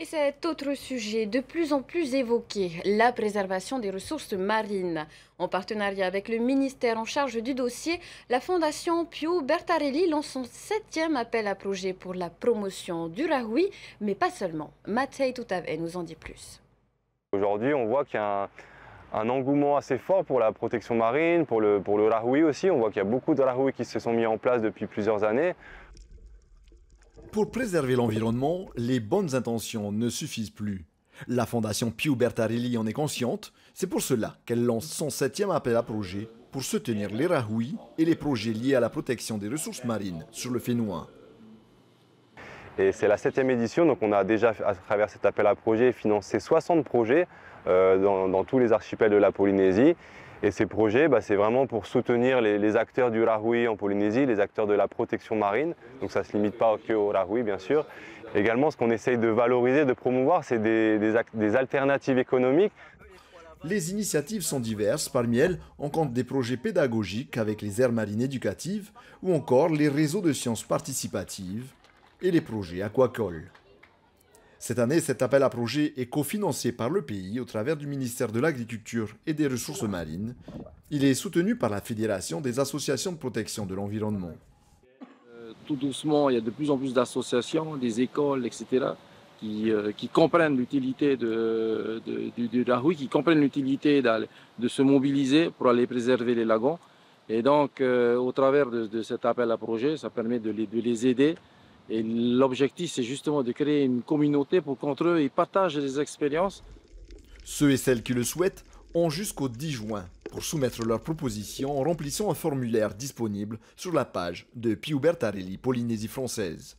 Et cet autre sujet de plus en plus évoqué, la préservation des ressources marines. En partenariat avec le ministère en charge du dossier, la Fondation Pio Bertarelli lance son 7e appel à projet pour la promotion du rahoui, mais pas seulement. Matej Toutave nous en dit plus. Aujourd'hui, on voit qu'il y a un engouement assez fort pour la protection marine, pour le rahoui aussi. On voit qu'il y a beaucoup de rahouis qui se sont mis en place depuis plusieurs années. Pour préserver l'environnement, les bonnes intentions ne suffisent plus. La Fondation Pio Bertarelli en est consciente, c'est pour cela qu'elle lance son 7e appel à projet pour soutenir les rahouis et les projets liés à la protection des ressources marines sur le Fénouin. Et c'est la 7e édition, donc on a déjà, à travers cet appel à projet, financé 60 projets dans tous les archipels de la Polynésie. Et ces projets, c'est vraiment pour soutenir les acteurs du rahoui en Polynésie, les acteurs de la protection marine. Donc ça ne se limite pas qu'au rahoui, bien sûr. Également, ce qu'on essaye de valoriser, de promouvoir, c'est des alternatives économiques. Les initiatives sont diverses. Parmi elles, on compte des projets pédagogiques avec les aires marines éducatives ou encore les réseaux de sciences participatives et les projets aquacoles. Cette année, cet appel à projet est cofinancé par le pays au travers du ministère de l'Agriculture et des Ressources marines. Il est soutenu par la Fédération des associations de protection de l'environnement. Tout doucement, il y a de plus en plus d'associations, des écoles, etc., qui comprennent l'utilité du rahoui, qui comprennent l'utilité de se mobiliser pour aller préserver les lagons. Et donc, au travers de cet appel à projet, ça permet de les aider. Et l'objectif, c'est justement de créer une communauté pour qu'entre eux, ils partagent les expériences. Ceux et celles qui le souhaitent ont jusqu'au 10 juin pour soumettre leurs propositions en remplissant un formulaire disponible sur la page de Pio Bertarelli Polynésie française.